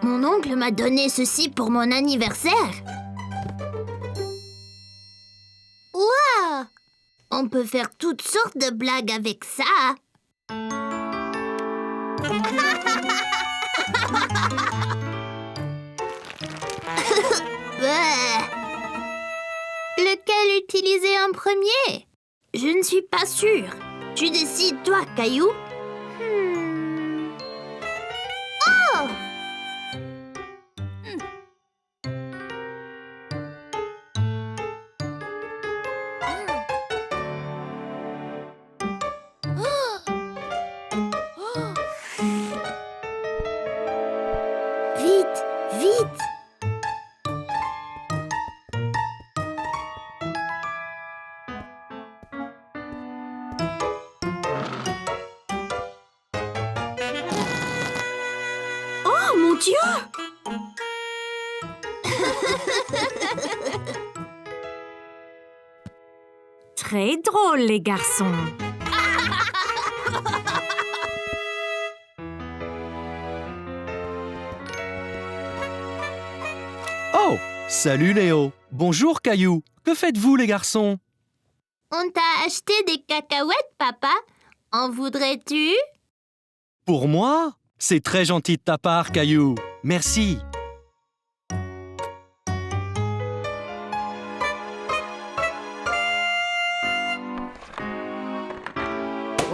Mon oncle m'a donné ceci pour mon anniversaire. Waouh! On peut faire toutes sortes de blagues avec ça. Lequel utiliser en premier? Je ne suis pas sûre. Tu décides, toi, Caillou. Oh! Vite, vite! Oh, mon Dieu! Très drôle, les garçons. Oh, salut Léo. Bonjour Caillou. Que faites-vous les garçons? On t'a acheté des cacahuètes, papa. En voudrais-tu? Pour moi? C'est très gentil de ta part, Caillou. Merci.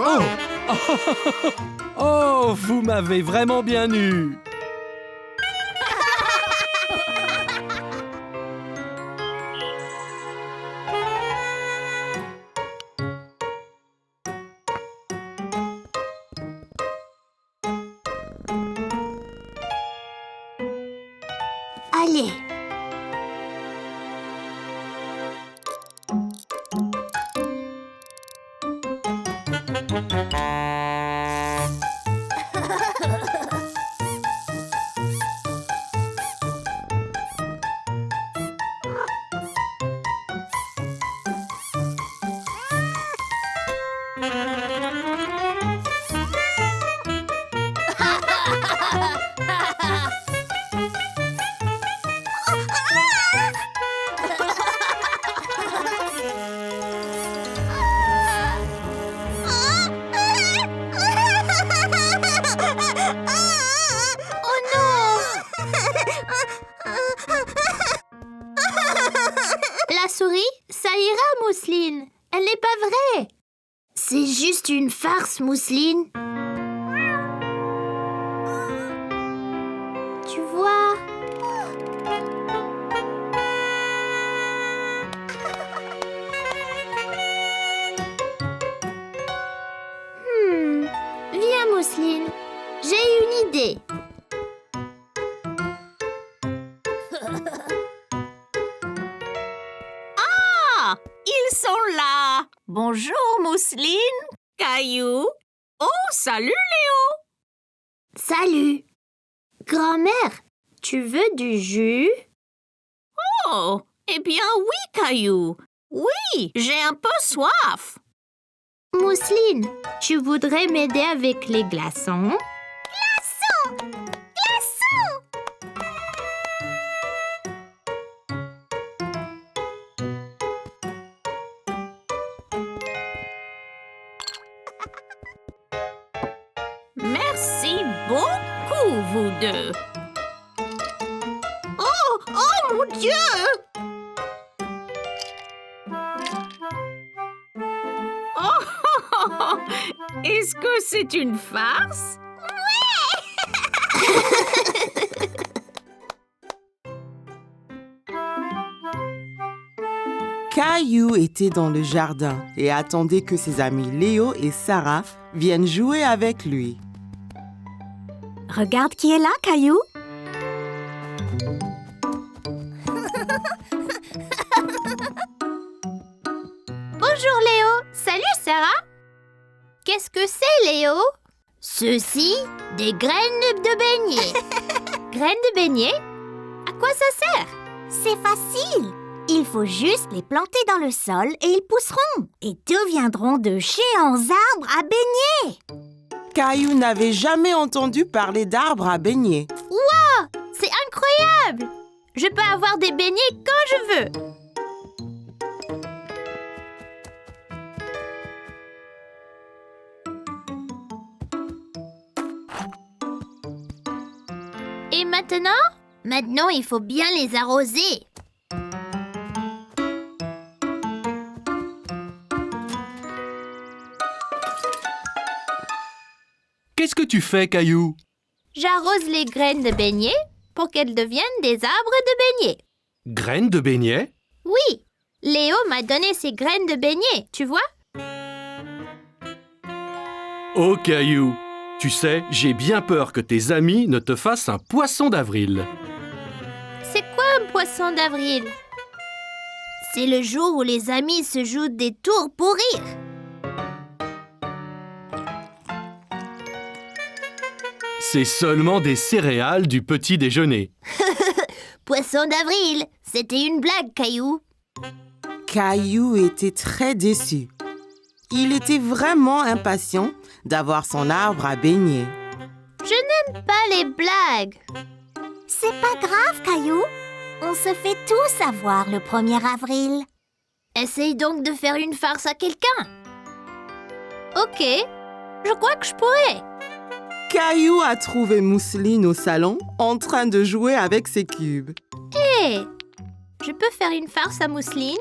Oh! Oh, vous m'avez vraiment bien eu. Allez. La souris, ça ira, Mousseline. Elle n'est pas vraie. C'est juste une farce, Mousseline. Tu vois? Viens, Mousseline. J'ai une idée. Ils sont là. Bonjour, Mousseline, Caillou. Oh, salut, Léo. Salut. Grand-mère, tu veux du jus? Oh, eh bien oui, Caillou. Oui, j'ai un peu soif. Mousseline, tu voudrais m'aider avec les glaçons? Glaçons! Glaçons! Merci beaucoup, vous deux. Oh, oh mon Dieu! Oh, est-ce que c'est une farce? Caillou était dans le jardin et attendait que ses amis Léo et Sarah viennent jouer avec lui. Regarde qui est là, Caillou. Bonjour Léo. Salut Sarah. Qu'est-ce que c'est, Léo? Ceci, des graines de beignet. Graines de beignet? À quoi ça sert? C'est facile. Il faut juste les planter dans le sol et ils pousseront et deviendront de géants arbres à baigner. Caillou n'avait jamais entendu parler d'arbres à baigner. C'est incroyable! Je peux avoir des beignets quand je veux. Et maintenant? Maintenant, il faut bien les arroser. Qu'est-ce que tu fais, Caillou? J'arrose les graines de beignets pour qu'elles deviennent des arbres de beignets. Graines de beignets? Oui, Léo m'a donné ces graines de beignets, tu vois? Oh, Caillou, tu sais, j'ai bien peur que tes amis ne te fassent un poisson d'avril. C'est quoi un poisson d'avril? C'est le jour où les amis se jouent des tours pour rire. C'est seulement des céréales du petit déjeuner. Poisson d'avril, c'était une blague, Caillou. Caillou était très déçu. Il était vraiment impatient d'avoir son arbre à baigner. Je n'aime pas les blagues. C'est pas grave, Caillou. On se fait tous avoir le 1er avril. Essaye donc de faire une farce à quelqu'un. Ok, je crois que je pourrais. Caillou a trouvé Mousseline au salon en train de jouer avec ses cubes. Hé, je peux faire une farce à Mousseline?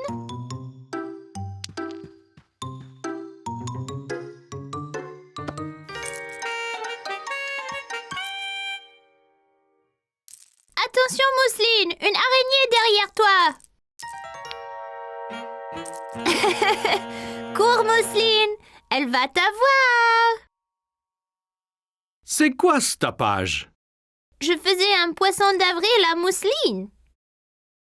Attention Mousseline, une araignée derrière toi. Cours Mousseline, elle va t'avoir. C'est quoi ce tapage? Je faisais un poisson d'avril à Mousseline.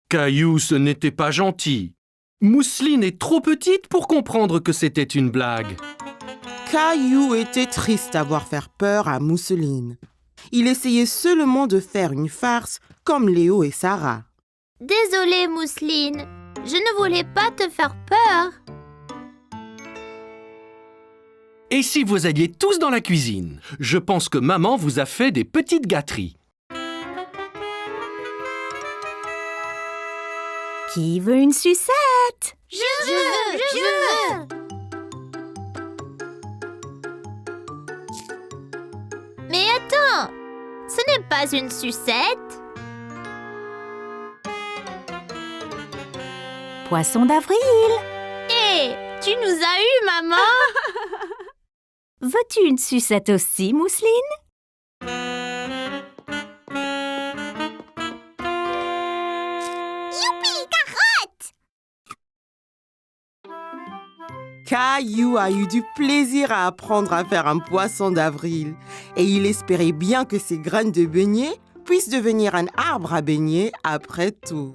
Caillou, ce n'était pas gentil. Mousseline est trop petite pour comprendre que c'était une blague. Caillou était triste d'avoir fait peur à Mousseline. Il essayait seulement de faire une farce comme Léo et Sarah. Désolée Mousseline, je ne voulais pas te faire peur. Et si vous alliez tous dans la cuisine? Je pense que maman vous a fait des petites gâteries. Qui veut une sucette? Je veux. Mais attends, ce n'est pas une sucette. Poisson d'avril. Hé, tu nous as eu, maman. Veux-tu une sucette aussi, Mousseline? Youpi, carotte! Caillou a eu du plaisir à apprendre à faire un poisson d'avril et il espérait bien que ses graines de beignets puissent devenir un arbre à beignets après tout.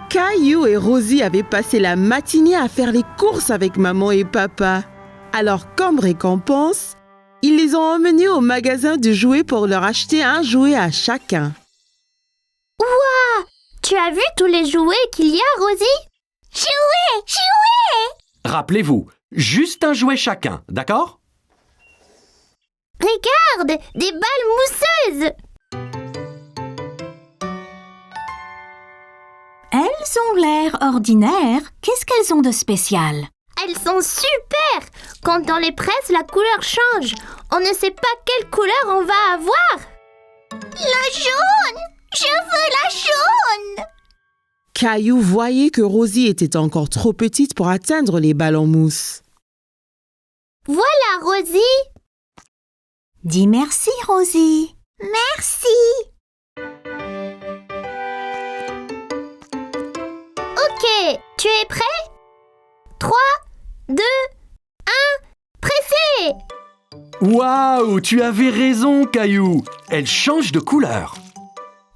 Caillou et Rosie avaient passé la matinée à faire les courses avec maman et papa. Alors, comme récompense, ils les ont emmenés au magasin de jouets pour leur acheter un jouet à chacun. Tu as vu tous les jouets qu'il y a, Rosie? Jouets! Rappelez-vous, juste un jouet chacun, d'accord? Regarde, des balles mousseuses! Elles ont l'air ordinaires. Qu'est-ce qu'elles ont de spécial? Elles sont super! Quand on les presse, la couleur change. On ne sait pas quelle couleur on va avoir. La jaune! Je veux la jaune! Caillou voyait que Rosie était encore trop petite pour atteindre les balles en mousse. Voilà, Rosie! Dis merci, Rosie. Merci! Ok, tu es prêt? 3, 2, 1, pressez! Waouh, tu avais raison, Caillou. Elle change de couleur.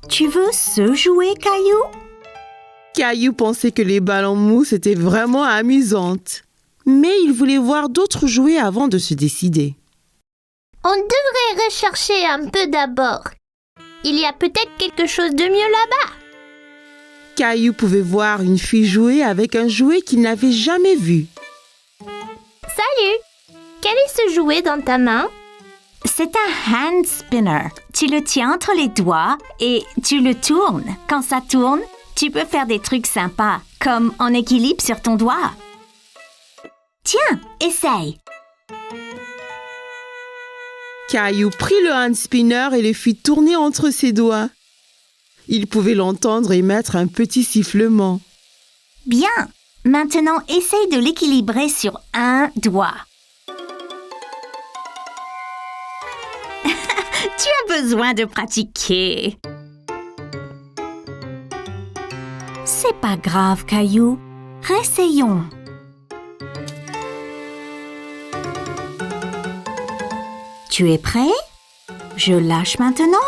Tu veux ce jouet, Caillou? Caillou pensait que les balles en mousse étaient vraiment amusantes. Mais il voulait voir d'autres jouets avant de se décider. On devrait rechercher un peu d'abord. Il y a peut-être quelque chose de mieux là-bas. Caillou pouvait voir une fille jouer avec un jouet qu'il n'avait jamais vu. Salut! Quel est ce jouet dans ta main? C'est un hand spinner. Tu le tiens entre les doigts et tu le tournes. Quand ça tourne, tu peux faire des trucs sympas, comme en équilibre sur ton doigt. Tiens, essaye. Caillou prit le hand spinner et le fit tourner entre ses doigts. Il pouvait l'entendre émettre un petit sifflement. Bien. Maintenant, essaye de l'équilibrer sur un doigt. Tu as besoin de pratiquer. C'est pas grave, Caillou. Réessayons. Tu es prêt? Je lâche maintenant.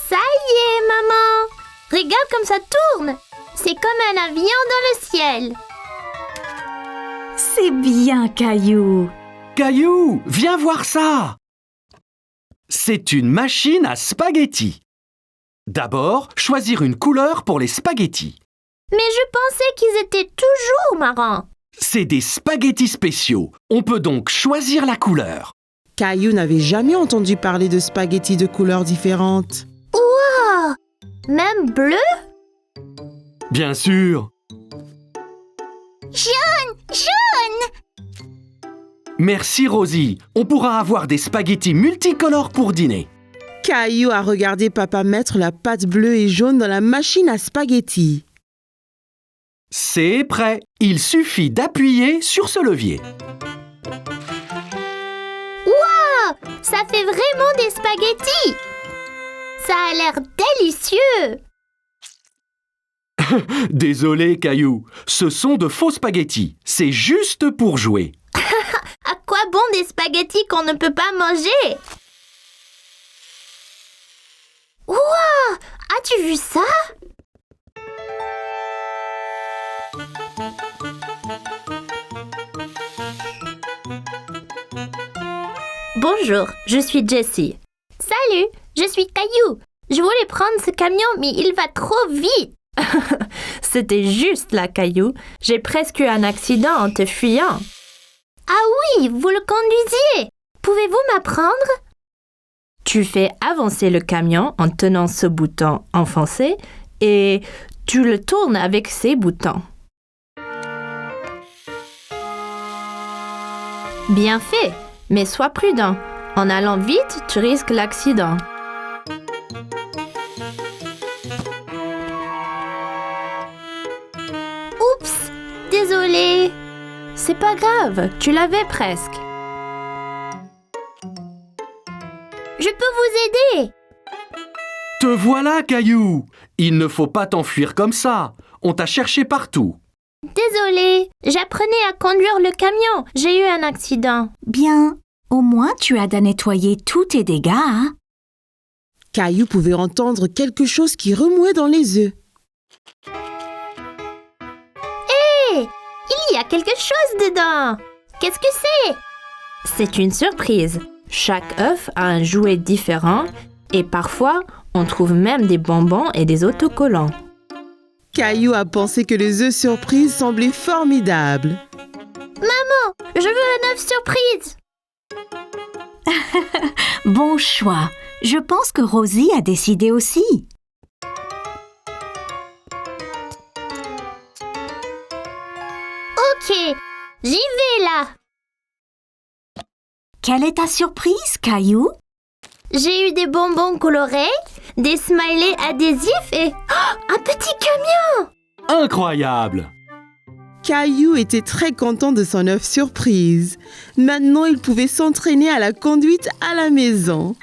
Ça y est, maman! Regarde comme ça tourne! C'est comme un avion dans le ciel. C'est bien, Caillou. Caillou, viens voir ça! C'est une machine à spaghettis. D'abord, choisir une couleur pour les spaghettis. Mais je pensais qu'ils étaient toujours marrants. C'est des spaghettis spéciaux. On peut donc choisir la couleur. Caillou n'avait jamais entendu parler de spaghettis de couleurs différentes. Wow! Même bleu? Bien sûr. Jaune! Merci Rosie. On pourra avoir des spaghettis multicolores pour dîner. Caillou a regardé papa mettre la pâte bleue et jaune dans la machine à spaghettis. C'est prêt. Il suffit d'appuyer sur ce levier. Wow! Ça fait vraiment des spaghettis! Ça a l'air délicieux! Désolé Caillou, ce sont de faux spaghettis. C'est juste pour jouer. À quoi bon des spaghettis qu'on ne peut pas manger? Wow! As-tu vu ça? Bonjour, je suis Jessie. Salut, je suis Caillou. Je voulais prendre ce camion, mais il va trop vite. C'était juste là, Caillou. J'ai presque eu un accident en te fuyant. Ah oui, vous le conduisiez. Pouvez-vous m'apprendre? Tu fais avancer le camion en tenant ce bouton enfoncé et tu le tournes avec ces boutons. Bien fait, mais sois prudent. En allant vite, tu risques l'accident. Oups, désolé. C'est pas grave, tu l'avais presque. Je peux vous aider. Te voilà Caillou. Il ne faut pas t'enfuir comme ça. On t'a cherché partout. Désolée, j'apprenais à conduire le camion. J'ai eu un accident. Bien. Au moins, tu as nettoyé tous tes dégâts, hein? Caillou pouvait entendre quelque chose qui remuait dans les œufs. Hé! Il y a quelque chose dedans. Qu'est-ce que c'est? C'est une surprise. Chaque œuf a un jouet différent et parfois, on trouve même des bonbons et des autocollants. Caillou a pensé que les œufs surprises semblaient formidables. Maman, je veux un œuf surprise. Bon choix. Je pense que Rosie a décidé aussi. Ok, j'y vais là. Quelle est ta surprise, Caillou? J'ai eu des bonbons colorés, des smileys adhésifs et un petit camion. Incroyable! Caillou était très content de son œuf surprise. Maintenant, il pouvait s'entraîner à la conduite à la maison.